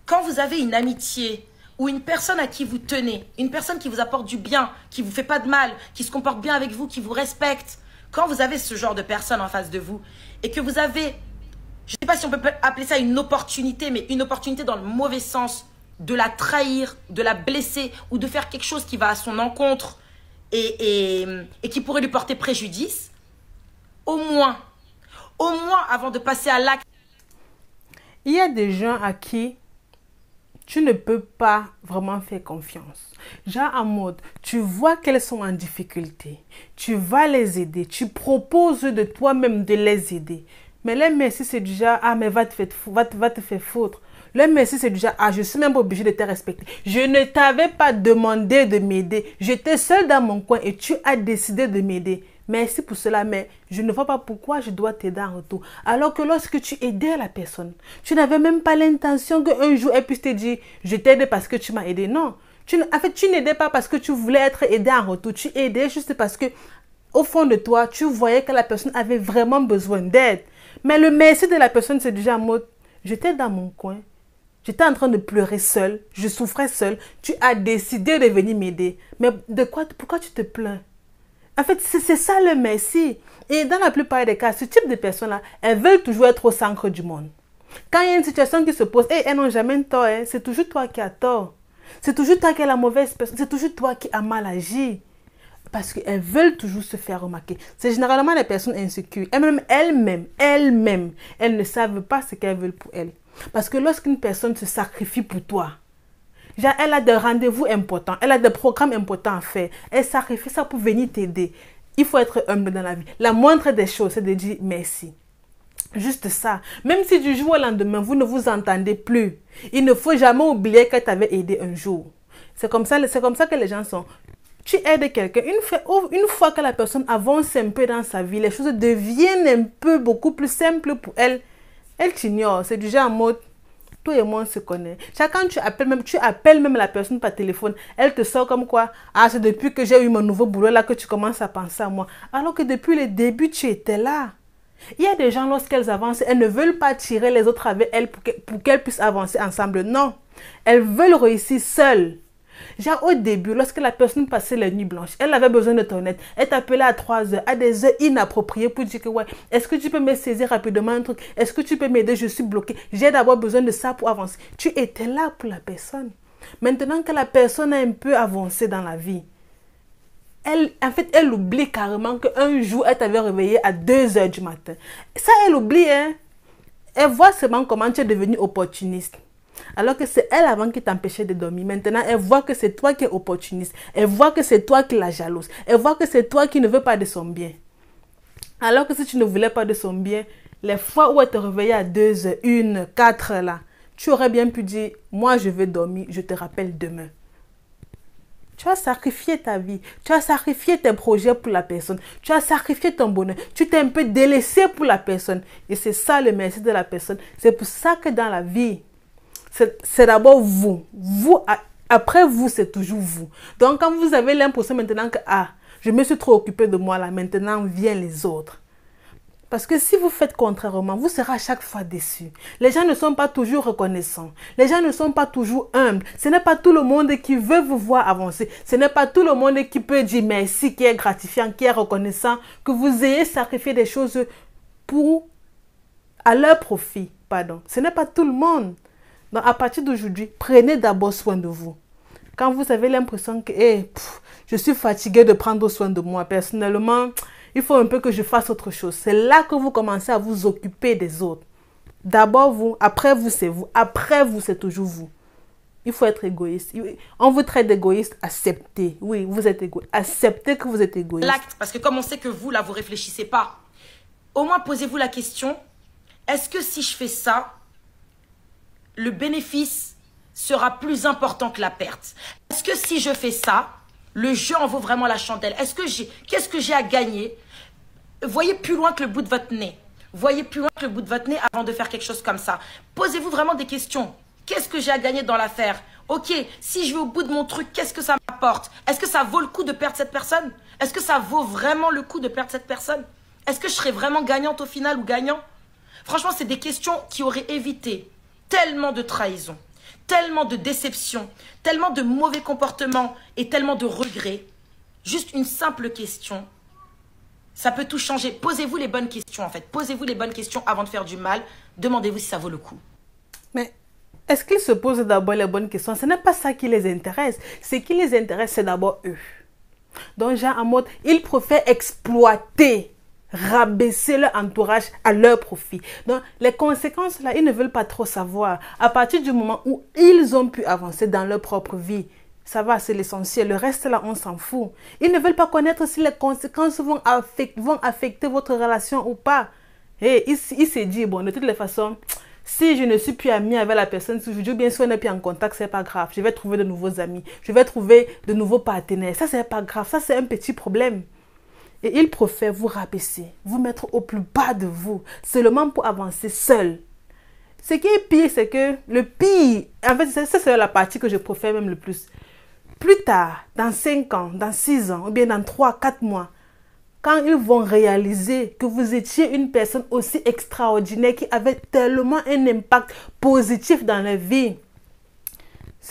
Quand vous avez une amitié ou une personne à qui vous tenez, une personne qui vous apporte du bien, qui ne vous fait pas de mal, qui se comporte bien avec vous, qui vous respecte, quand vous avez ce genre de personne en face de vous et que vous avez, je ne sais pas si on peut appeler ça une opportunité, mais une opportunité dans le mauvais sens, de la trahir, de la blesser ou de faire quelque chose qui va à son encontre et qui pourrait lui porter préjudice, au moins, avant de passer à l'acte. Il y a des gens à qui tu ne peux pas vraiment faire confiance. Genre en mode, tu vois qu'elles sont en difficulté, tu vas les aider, tu proposes de toi-même de les aider. Mais le merci c'est du genre, ah mais va te faire foutre. Le merci c'est du genre, ah je suis même pas obligée de te respecter. Je ne t'avais pas demandé de m'aider. J'étais seule dans mon coin et tu as décidé de m'aider. Merci pour cela, mais je ne vois pas pourquoi je dois t'aider en retour. Alors que lorsque tu aidais la personne, tu n'avais même pas l'intention qu'un jour elle puisse te dire, je t'aide parce que tu m'as aidé. Non. En fait, tu n'aidais pas parce que tu voulais être aidé en retour. Tu aidais juste parce que, au fond de toi, tu voyais que la personne avait vraiment besoin d'aide. Mais le merci de la personne, c'est déjà en mode, j'étais dans mon coin. J'étais en train de pleurer seule. Je souffrais seule. Tu as décidé de venir m'aider. Mais pourquoi tu te plains? En fait, c'est ça le merci. Et dans la plupart des cas, ce type de personnes-là, elles veulent toujours être au centre du monde. Quand il y a une situation qui se pose, elles n'ont jamais tort. C'est toujours toi qui as tort. C'est toujours toi qui es la mauvaise personne. C'est toujours toi qui as mal agi. Parce qu'elles veulent toujours se faire remarquer. C'est généralement les personnes insécures. Elles-mêmes, elles ne savent pas ce qu'elles veulent pour elles. Parce que lorsqu'une personne se sacrifie pour toi, genre, elle a des rendez-vous importants, elle a des programmes importants à faire. Elle sacrifie ça pour venir t'aider. Il faut être humble dans la vie. La moindre des choses, c'est de dire merci. Juste ça. Même si du jour au lendemain, vous ne vous entendez plus, il ne faut jamais oublier qu'elle t'avait aidé un jour. C'est comme ça que les gens sont. Tu aides quelqu'un, une fois que la personne avance un peu dans sa vie, les choses deviennent un peu beaucoup plus simples pour elle. Elle t'ignore. C'est du genre en mode, toi et moi on se connaît. Quand tu appelles même la personne par téléphone, elle te sort comme quoi, ah c'est depuis que j'ai eu mon nouveau boulot là que tu commences à penser à moi. Alors que depuis le début tu étais là. Il y a des gens lorsqu'elles avancent, elles ne veulent pas tirer les autres avec elles pour qu'elles puissent avancer ensemble. Non, elles veulent réussir seules. Genre au début, lorsque la personne passait les nuits blanches, elle avait besoin de ton aide. Elle t'appelait à 3 heures, à des heures inappropriées pour dire que ouais, est-ce que tu peux me saisir rapidement un truc? Est-ce que tu peux m'aider? Je suis bloquée. J'ai d'abord besoin de ça pour avancer. Tu étais là pour la personne. Maintenant que la personne a un peu avancé dans la vie, elle oublie carrément qu'un jour, elle t'avait réveillé à 2 heures du matin. Ça, elle oublie, hein. Elle voit seulement comment tu es devenu opportuniste. Alors que c'est elle avant qui t'empêchait de dormir. Maintenant, elle voit que c'est toi qui es opportuniste. Elle voit que c'est toi qui la jalouse. Elle voit que c'est toi qui ne veux pas de son bien. Alors que si tu ne voulais pas de son bien, les fois où elle te réveillait à 2 heures, 1, 4 heures là, tu aurais bien pu dire, moi je veux dormir, je te rappelle demain. Tu as sacrifié ta vie. Tu as sacrifié tes projets pour la personne. Tu as sacrifié ton bonheur. Tu t'es un peu délaissé pour la personne. Et c'est ça le merci de la personne. C'est pour ça que dans la vie, c'est d'abord vous. Après vous, c'est toujours vous. Donc, quand vous avez l'impression maintenant que, ah, je me suis trop occupée de moi là, maintenant viennent les autres. Parce que si vous faites contrairement, vous serez à chaque fois déçu. Les gens ne sont pas toujours reconnaissants. Les gens ne sont pas toujours humbles. Ce n'est pas tout le monde qui veut vous voir avancer. Ce n'est pas tout le monde qui peut dire merci, qui est gratifiant, qui est reconnaissant, que vous ayez sacrifié des choses à leur profit. Pardon. Ce n'est pas tout le monde. Donc, à partir d'aujourd'hui, prenez d'abord soin de vous. Quand vous avez l'impression que je suis fatiguée de prendre soin de moi, personnellement, il faut un peu que je fasse autre chose. C'est là que vous commencez à vous occuper des autres. D'abord vous, après vous, c'est vous. Après vous, c'est toujours vous. Il faut être égoïste. On vous traite d'égoïste, acceptez. Oui, vous êtes égoïste. Acceptez que vous êtes égoïste. L'acte, parce que comme on sait que vous, là, vous réfléchissez pas, au moins posez-vous la question, est-ce que si je fais ça, le bénéfice sera plus important que la perte? Est-ce que si je fais ça, le jeu en vaut vraiment la chandelle? Qu'est-ce que j'ai à gagner? Voyez plus loin que le bout de votre nez. Voyez plus loin que le bout de votre nez avant de faire quelque chose comme ça. Posez-vous vraiment des questions. Qu'est-ce que j'ai à gagner dans l'affaire? Ok, si je vais au bout de mon truc, qu'est-ce que ça m'apporte? Est-ce que ça vaut le coup de perdre cette personne? Est-ce que ça vaut vraiment le coup de perdre cette personne? Est-ce que je serai vraiment gagnante au final ou gagnant? Franchement, c'est des questions qui auraient évité tellement de trahison. tellement de déceptions, tellement de mauvais comportements et tellement de regrets. Juste une simple question, ça peut tout changer. Posez-vous les bonnes questions en fait. Posez-vous les bonnes questions avant de faire du mal. Demandez-vous si ça vaut le coup. Mais est-ce qu'ils se posent d'abord les bonnes questions? Ce n'est pas ça qui les intéresse. Ce qui les intéresse, c'est d'abord eux. Donc, genre en mode, ils préfèrent exploiter, rabaisser leur entourage à leur profit. Donc, les conséquences, là, ils ne veulent pas trop savoir. À partir du moment où ils ont pu avancer dans leur propre vie, ça va, c'est l'essentiel. Le reste, là, on s'en fout. Ils ne veulent pas connaître si les conséquences vont affecter votre relation ou pas. Et il s'est dit, bon, de toutes les façons, si je ne suis plus amie avec la personne, si je dis bien si on n'est plus en contact, c'est pas grave. Je vais trouver de nouveaux amis. Je vais trouver de nouveaux partenaires. Ça, c'est pas grave. Ça, c'est un petit problème. Et il préfère vous rabaisser, vous mettre au plus bas de vous, seulement pour avancer seul. Ce qui est pire, c'est que le pire, en fait, ça, c'est la partie que je préfère même le plus. Plus tard, dans 5 ans, dans 6 ans, ou bien dans 3, 4 mois, quand ils vont réaliser que vous étiez une personne aussi extraordinaire qui avait tellement un impact positif dans leur vie,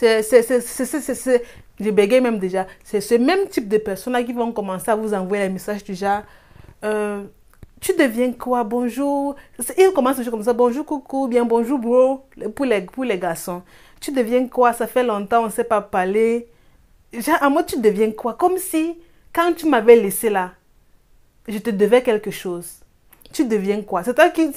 je bégaye même déjà, c'est ce même type de personnes-là qui vont commencer à vous envoyer les messages du genre tu deviens quoi, bonjour. Ils commencent toujours comme ça, bonjour coucou, bien bonjour bro, pour les garçons. Tu deviens quoi, ça fait longtemps, on ne sait pas parler. Genre, en mode, tu deviens quoi? Comme si, quand tu m'avais laissé là, je te devais quelque chose. Tu deviens quoi? C'est toi qui...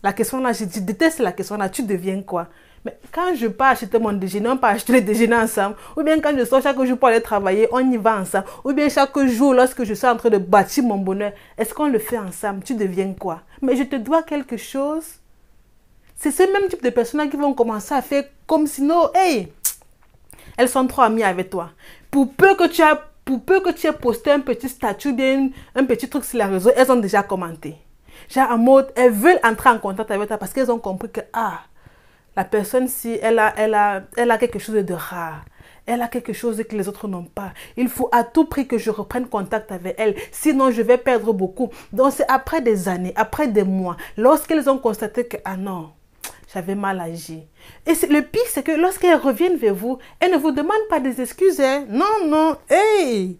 La question là, je déteste la question là, tu deviens quoi? Mais quand je pars acheter mon déjeuner, on peut acheter le déjeuner ensemble. Ou bien quand je sors chaque jour pour aller travailler, on y va ensemble. Ou bien chaque jour, lorsque je suis en train de bâtir mon bonheur, est-ce qu'on le fait ensemble? Tu deviens quoi? Mais je te dois quelque chose. C'est ce même type de personnes qui vont commencer à faire comme si, non, hey, elles sont trop amies avec toi. Pour peu que tu aies posté un petit statut, bien un petit truc sur les réseaux, elles ont déjà commenté. Genre en mode, elles veulent entrer en contact avec toi parce qu'elles ont compris que, la personne, si elle a quelque chose de rare. Elle a quelque chose que les autres n'ont pas. Il faut à tout prix que je reprenne contact avec elle. Sinon, je vais perdre beaucoup. Donc, c'est après des années, après des mois, lorsqu'elles ont constaté que, non, j'avais mal agi. Et le pire, c'est que lorsqu'elles reviennent vers vous, elles ne vous demandent pas des excuses. Hein? Non, hey!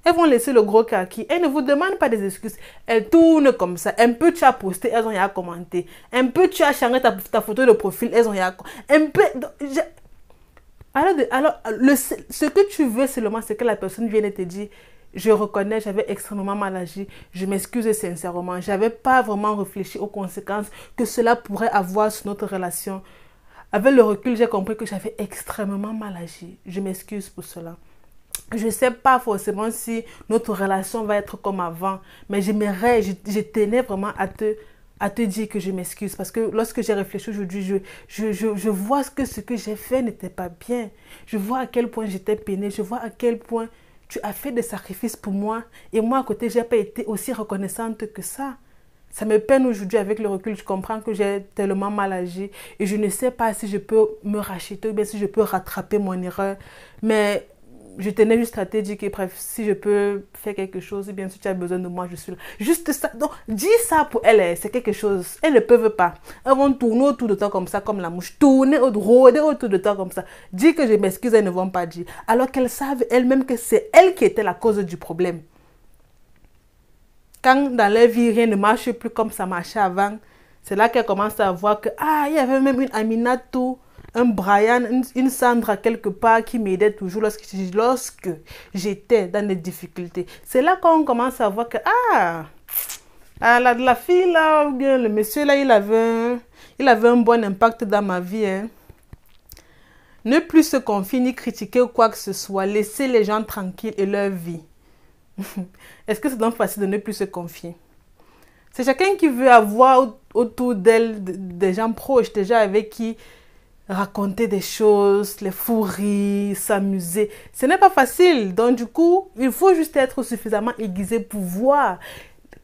Elles vont laisser le gros kaki. Elles ne vous demandent pas des excuses. Elles tournent comme ça. Un peu tu as posté, elles ont rien commenté. Un peu tu as changé ta photo de profil, elles ont rien commenté. Un peu... Alors ce que tu veux seulement, c'est que la personne vienne et te dire, je reconnais, j'avais extrêmement mal agi. Je m'excuse sincèrement. Je n'avais pas vraiment réfléchi aux conséquences que cela pourrait avoir sur notre relation. Avec le recul, j'ai compris que j'avais extrêmement mal agi. Je m'excuse pour cela. Je ne sais pas forcément si notre relation va être comme avant, mais j'aimerais, je tenais vraiment à te dire que je m'excuse. Parce que lorsque j'ai réfléchi aujourd'hui, je vois que ce que j'ai fait n'était pas bien. Je vois à quel point j'étais peinée, je vois à quel point tu as fait des sacrifices pour moi. Et moi, à côté, je n'ai pas été aussi reconnaissante que ça. Ça me peine aujourd'hui avec le recul. Je comprends que j'ai tellement mal agi. Et je ne sais pas si je peux me racheter ou bien si je peux rattraper mon erreur. Mais je tenais juste à te dire que, bref, si je peux faire quelque chose, et bien si tu as besoin de moi, je suis là. Juste ça. Donc, dis ça pour elles, c'est quelque chose. Elles ne peuvent pas. Elles vont tourner autour de toi comme ça, comme la mouche. Rôder autour de toi comme ça. Dis que je m'excuse, elles ne vont pas dire. Alors qu'elles savent elles-mêmes que c'est elles qui étaient la cause du problème. Quand dans leur vie, rien ne marche plus comme ça marchait avant, c'est là qu'elles commencent à voir que, il y avait même une Aminatou, un Brian, une Sandra quelque part qui m'aidait toujours lorsque j'étais dans des difficultés. C'est là qu'on commence à voir que, la fille là, ou bien le monsieur là, il avait un bon impact dans ma vie. Hein. Ne plus se confier ni critiquer ou quoi que ce soit. Laisser les gens tranquilles et leur vie. Est-ce que c'est donc facile de ne plus se confier? C'est chacun qui veut avoir autour d'elle des gens proches, des gens avec qui raconter des choses, les fous rires, s'amuser. Ce n'est pas facile. Donc du coup, il faut juste être suffisamment aiguisé pour voir.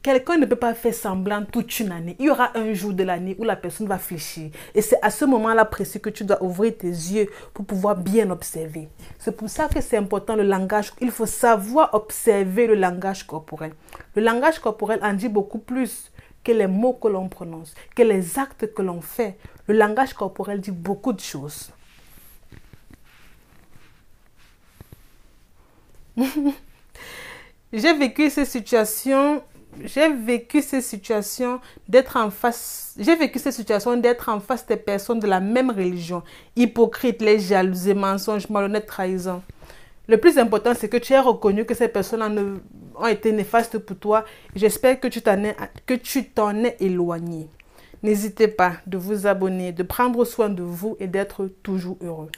Quelqu'un ne peut pas faire semblant toute une année. Il y aura un jour de l'année où la personne va fléchir. Et c'est à ce moment-là précis que tu dois ouvrir tes yeux pour pouvoir bien observer. C'est pour ça que c'est important le langage. Il faut savoir observer le langage corporel. Le langage corporel en dit beaucoup plus que les mots que l'on prononce, que les actes que l'on fait. Le langage corporel dit beaucoup de choses. J'ai vécu ces situations d'être en face des personnes de la même religion, hypocrites, les jalousies, mensonges, malhonnêtes, trahisons. Le plus important, c'est que tu aies reconnu que ces personnes ont été néfastes pour toi. J'espère que tu t'en es éloigné. N'hésitez pas de vous abonner, de prendre soin de vous et d'être toujours heureux.